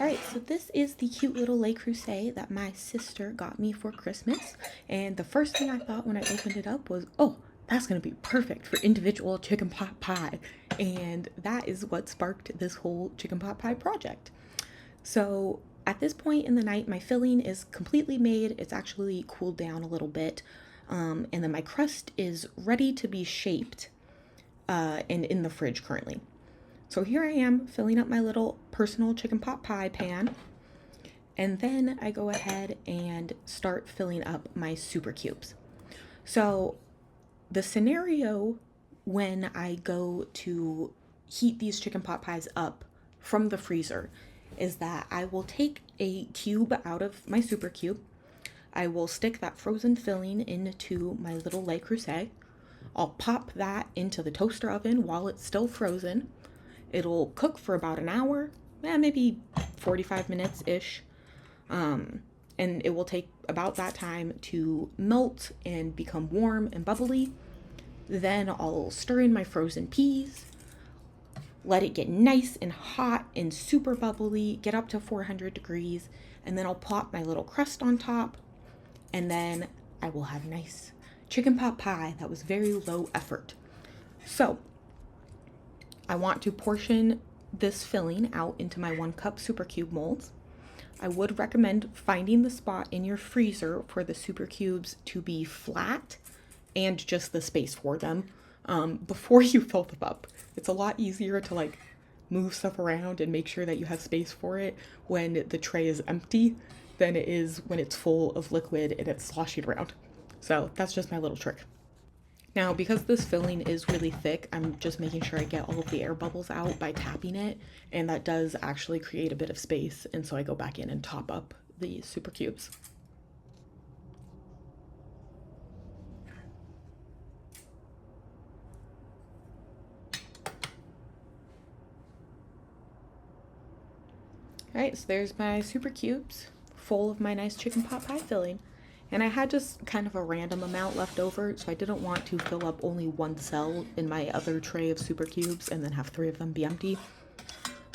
Alright, so this is the cute little Le Creuset that my sister got me for Christmas. And the first thing I thought when I opened it up was, oh, that's going to be perfect for individual chicken pot pie. And that is what sparked this whole chicken pot pie project. So at this point in the night, my filling is completely made. It's actually cooled down a little bit. And then my crust is ready to be shaped and in the fridge currently. So here I am filling up my little personal chicken pot pie pan. And then I go ahead and start filling up my super cubes. So the scenario when I go to heat these chicken pot pies up from the freezer is that I will take a cube out of my super cube. I will stick that frozen filling into my little Le Creuset. I'll pop that into the toaster oven while it's still frozen. It'll cook for about an hour, maybe 45 minutes-ish. And it will take about that time to melt and become warm and bubbly. Then I'll stir in my frozen peas, let it get nice and hot and super bubbly, get up to 400 degrees, and then I'll plop my little crust on top, and then I will have nice chicken pot pie that was very low effort. So I want to portion this filling out into my 1 cup super cube molds. I would recommend finding the spot in your freezer for the super cubes to be flat and just the space for them before you fill them up. It's a lot easier to move stuff around and make sure that you have space for it when the tray is empty than it is when it's full of liquid and it's sloshing around. So that's just my little trick. Now, because this filling is really thick, I'm just making sure I get all of the air bubbles out by tapping it, and that does actually create a bit of space, and so I go back in and top up the super cubes. Alright, so there's my super cubes, full of my nice chicken pot pie filling. And I had just kind of a random amount left over, so I didn't want to fill up only 1 cell in my other tray of super cubes and then have 3 of them be empty.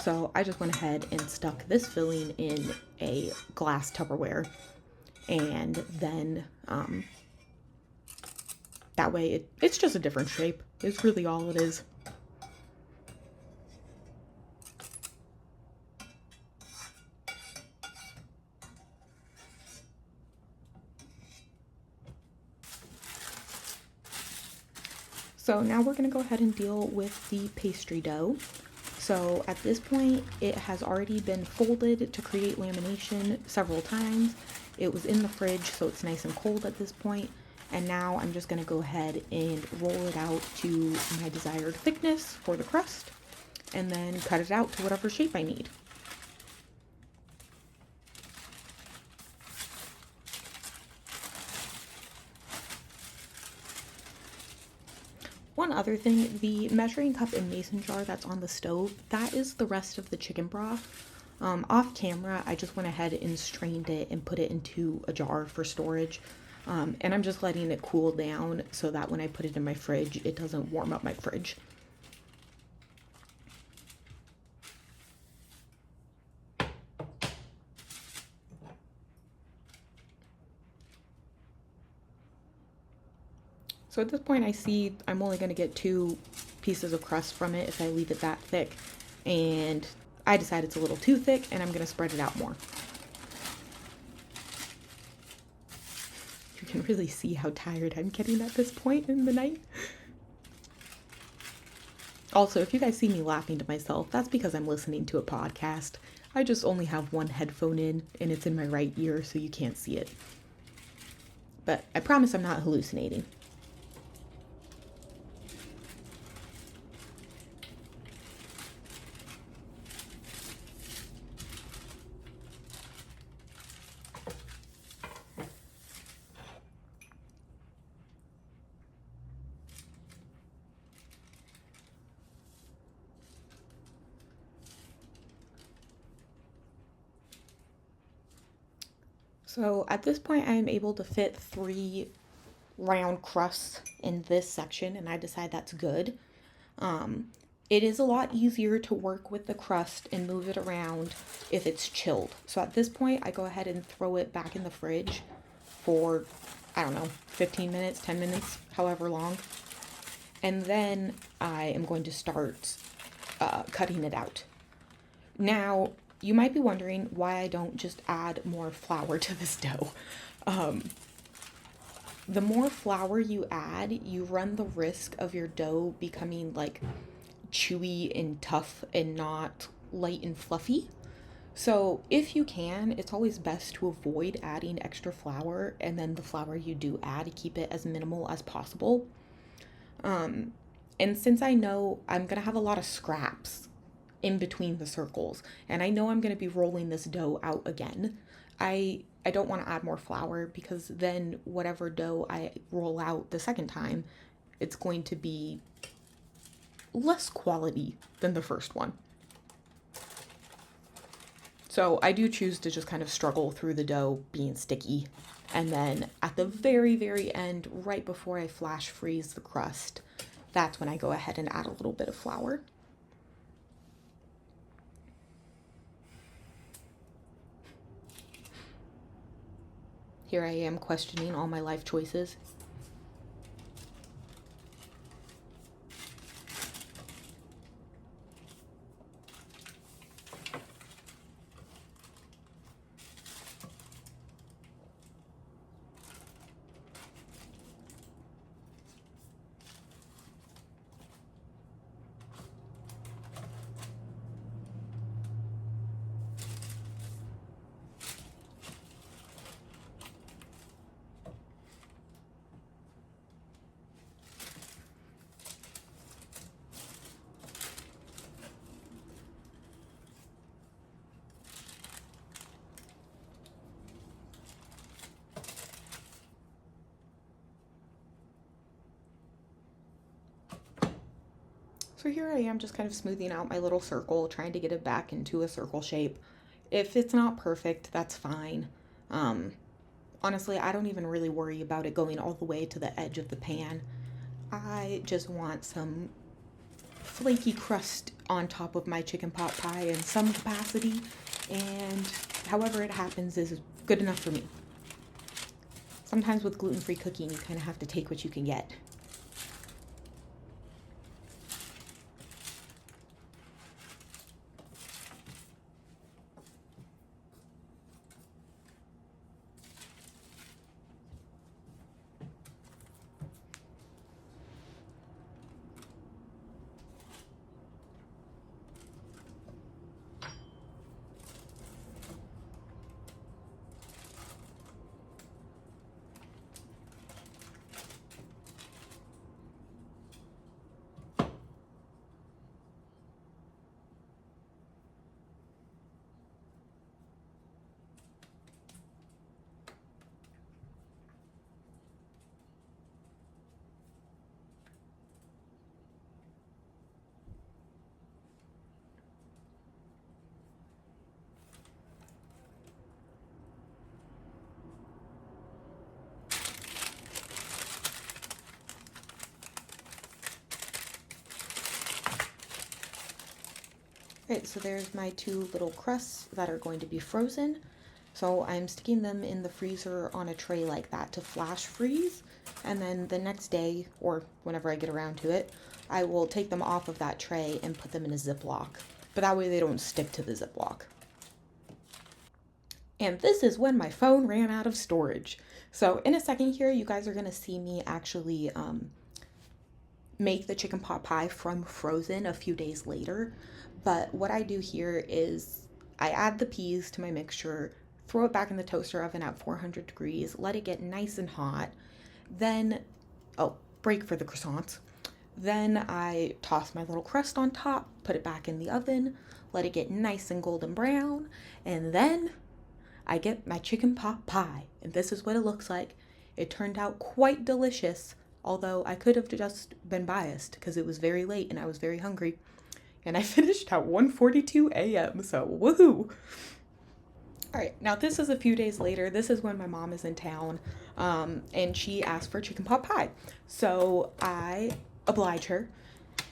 So I just went ahead and stuck this filling in a glass Tupperware, and then that way it's just a different shape. It's really all it is. So now we're going to go ahead and deal with the pastry dough. So at this point, it has already been folded to create lamination several times. It was in the fridge, so it's nice and cold at this point. And now I'm just going to go ahead and roll it out to my desired thickness for the crust, and then cut it out to whatever shape I need. One other thing, the measuring cup and mason jar that's on the stove, that is the rest of the chicken broth. Off camera, I just went ahead and strained it and put it into a jar for storage. And I'm just letting it cool down so that when I put it in my fridge, it doesn't warm up my fridge. So at this point I see I'm only going to get 2 pieces of crust from it if I leave it that thick, and I decide it's a little too thick and I'm going to spread it out more. You can really see how tired I'm getting at this point in the night. Also, if you guys see me laughing to myself, that's because I'm listening to a podcast. I just only have one headphone in and it's in my right ear, so you can't see it. But I promise I'm not hallucinating. So at this point I am able to fit 3 round crusts in this section, and I decide that's good. It is a lot easier to work with the crust and move it around if it's chilled. So at this point, I go ahead and throw it back in the fridge for, I don't know, 15 minutes, 10 minutes, however long. And then I am going to start cutting it out. Now, you might be wondering why I don't just add more flour to this dough. The more flour you add, you run the risk of your dough becoming like chewy and tough and not light and fluffy. So, if you can, it's always best to avoid adding extra flour, and then the flour you do add, keep it as minimal as possible. And since I know I'm gonna have a lot of scraps in between the circles, and I know I'm gonna be rolling this dough out again, I don't want to add more flour because then whatever dough I roll out the second time, it's going to be less quality than the first one. So I do choose to just kind of struggle through the dough being sticky. And then at the very, very end, right before I flash freeze the crust, that's when I go ahead and add a little bit of flour. Here I am questioning all my life choices. So here I am just kind of smoothing out my little circle, trying to get it back into a circle shape. If it's not perfect, that's fine. Um, Honestly, I don't even really worry about it going all the way to the edge of the pan. I just want some flaky crust on top of my chicken pot pie in some capacity, and however it happens is good enough for me. Sometimes with gluten-free cooking, you kind of have to take what you can get. Right, so there's my two little crusts that are going to be frozen. So I'm sticking them in the freezer on a tray like that to flash freeze. And then the next day, or whenever I get around to it, I will take them off of that tray and put them in a Ziploc. But that way they don't stick to the Ziploc. And this is when my phone ran out of storage. So in a second here, you guys are going to see me actually make the chicken pot pie from frozen a few days later. But what I do here is I add the peas to my mixture, throw it back in the toaster oven at 400 degrees, let it get nice and hot. Then, oh, break for the croissants. Then I toss my little crust on top, put it back in the oven, let it get nice and golden brown, and then I get my chicken pot pie. And this is what it looks like. It turned out quite delicious, although I could have just been biased because it was very late and I was very hungry. And I finished at 1:42 a.m., so woohoo! All right, now this is a few days later. This is when my mom is in town, and she asked for chicken pot pie. So I oblige her,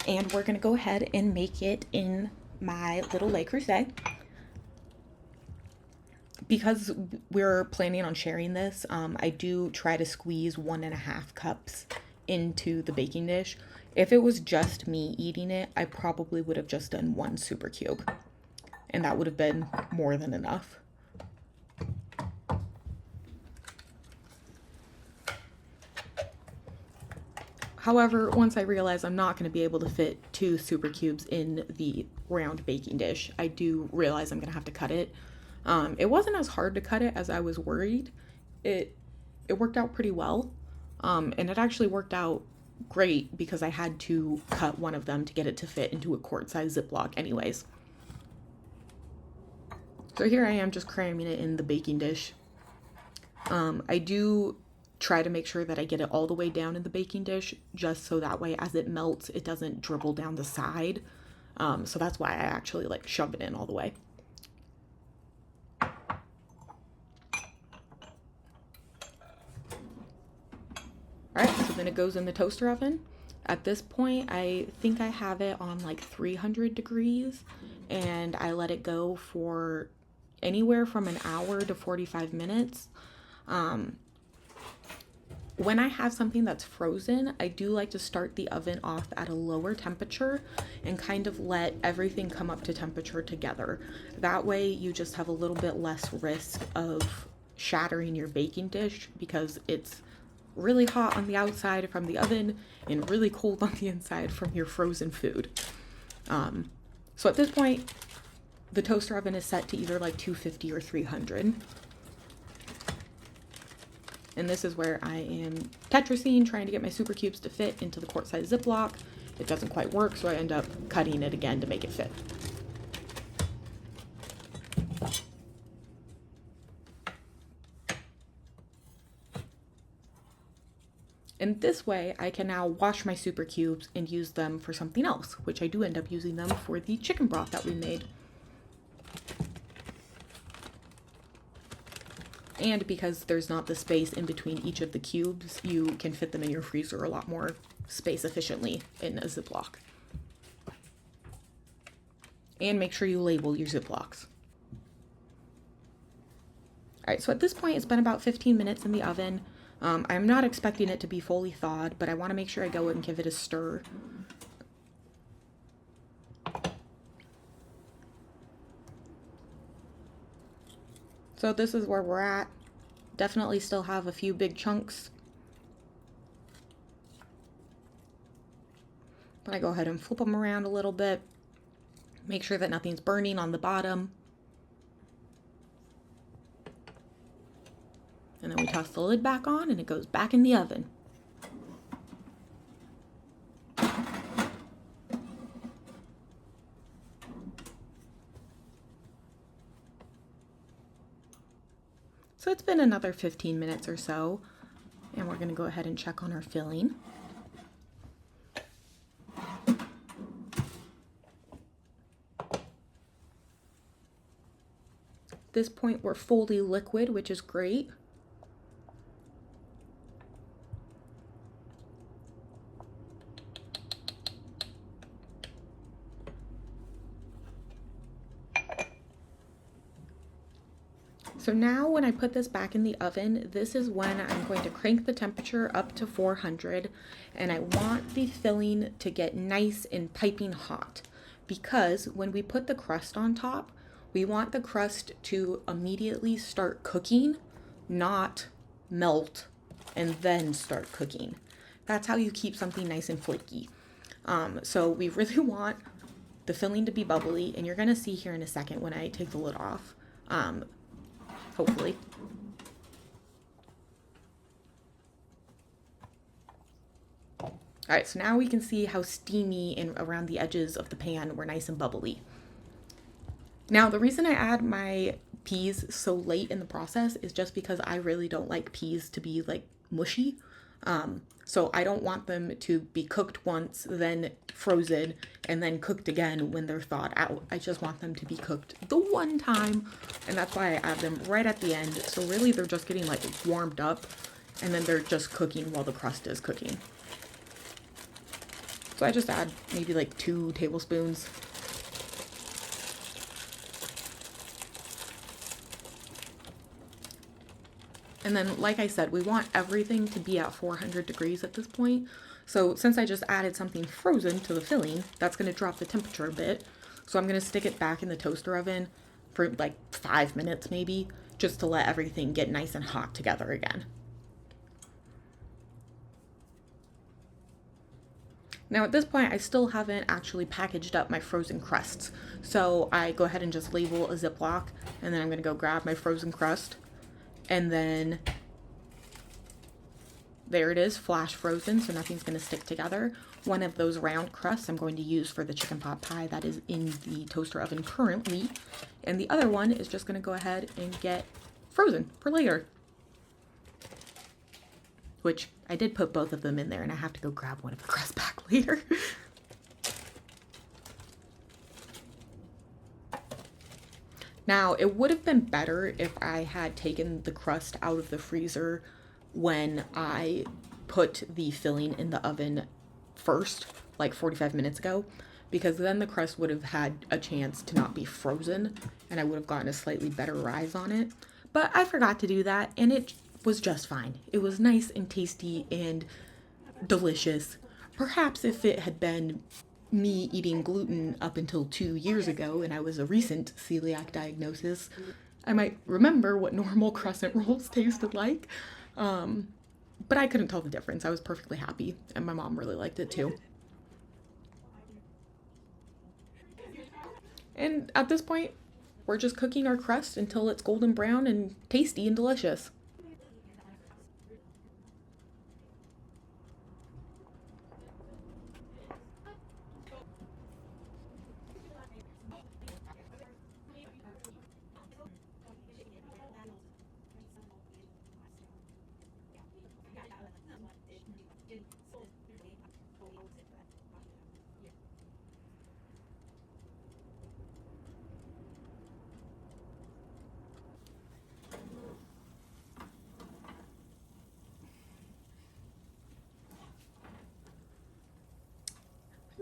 And we're gonna go ahead and make it in my little Le Creuset. Because we're planning on sharing this, I do try to squeeze 1.5 cups into the baking dish. If it was just me eating it, I probably would have just done 1 super cube, and that would have been more than enough. However, once I realized I'm not going to be able to fit 2 super cubes in the round baking dish, I do realize I'm going to have to cut it. It wasn't as hard to cut it as I was worried. It worked out pretty well, and it actually worked out great because I had to cut one of them to get it to fit into a quart-size Ziploc anyways. So here I am just cramming it in the baking dish. I do try to make sure that I get it all the way down in the baking dish, just so that way as it melts, it doesn't dribble down the side. So that's why I actually like shove it in all the way. All right, so then it goes in the toaster oven. At this point, I think I have it on like 300 degrees, and I let it go for anywhere from an hour to 45 minutes. When I have something that's frozen, I do like to start the oven off at a lower temperature and kind of let everything come up to temperature together. That way you just have a little bit less risk of shattering your baking dish, because it's really hot on the outside from the oven and really cold on the inside from your frozen food. So at this point, the toaster oven is set to either like 250 or 300. And this is where I am Tetrising, trying to get my super cubes to fit into the quart-size Ziploc. It doesn't quite work, so I end up cutting it again to make it fit. And this way, I can now wash my super cubes and use them for something else, which I do end up using them for the chicken broth that we made. And because there's not the space in between each of the cubes, you can fit them in your freezer a lot more space efficiently in a Ziploc. And make sure you label your Ziplocs. All right, so at this point, it's been about 15 minutes in the oven. I'm not expecting it to be fully thawed, but I want to make sure I go and give it a stir. So this is where we're at. Definitely still have a few big chunks. But I go ahead and flip them around a little bit. Make sure that nothing's burning on the bottom. And then we toss the lid back on and it goes back in the oven. So it's been another 15 minutes or so, and we're gonna go ahead and check on our filling. At this point, we're fully liquid, which is great. So now when I put this back in the oven, this is when I'm going to crank the temperature up to 400, and I want the filling to get nice and piping hot, because when we put the crust on top, we want the crust to immediately start cooking, not melt and then start cooking. That's how you keep something nice and flaky. So we really want the filling to be bubbly, and you're gonna see here in a second when I take the lid off. Hopefully. All right, so now we can see how steamy and around the edges of the pan were nice and bubbly. Now, the reason I add my peas so late in the process is just because I really don't like peas to be like mushy. So I don't want them to be cooked once, then frozen, and then cooked again when they're thawed out. I just want them to be cooked the one time, and that's why I add them right at the end. So really they're just getting like warmed up, and then they're just cooking while the crust is cooking. So I just add maybe like 2 tablespoons. And then, like I said, we want everything to be at 400 degrees at this point. So since I just added something frozen to the filling, that's going to drop the temperature a bit. So I'm going to stick it back in the toaster oven for like 5 minutes maybe, just to let everything get nice and hot together again. Now at this point, I still haven't actually packaged up my frozen crusts. So I go ahead and just label a Ziploc, and then I'm going to go grab my frozen crust, and then there it is, flash frozen, so nothing's going to stick together. One of those round crusts I'm going to use for the chicken pot pie that is in the toaster oven currently. And the other one is just going to go ahead and get frozen for later. Which I did put both of them in there, and I have to go grab one of the crusts back later. Now, it would have been better if I had taken the crust out of the freezer when I put the filling in the oven first, like 45 minutes ago, because then the crust would have had a chance to not be frozen, and I would have gotten a slightly better rise on it. But I forgot to do that, and it was just fine. It was nice and tasty and delicious. Perhaps if it had been me eating gluten up until 2 years ago and I was a recent celiac diagnosis, I might remember what normal crescent rolls tasted like. But I couldn't tell the difference. I was perfectly happy, and my mom really liked it too. And at this point, we're just cooking our crust until it's golden brown and tasty and delicious.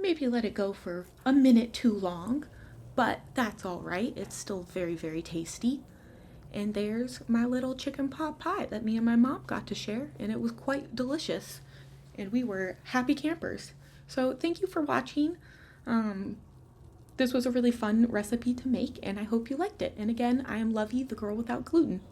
Maybe let it go for a minute too long, but that's all right. It's still very, very tasty. And there's my little chicken pot pie that me and my mom got to share, and it was quite delicious. And we were happy campers. So thank you for watching. Um, this was a really fun recipe to make, and I hope you liked it. And again, I am Lovey, the girl without gluten.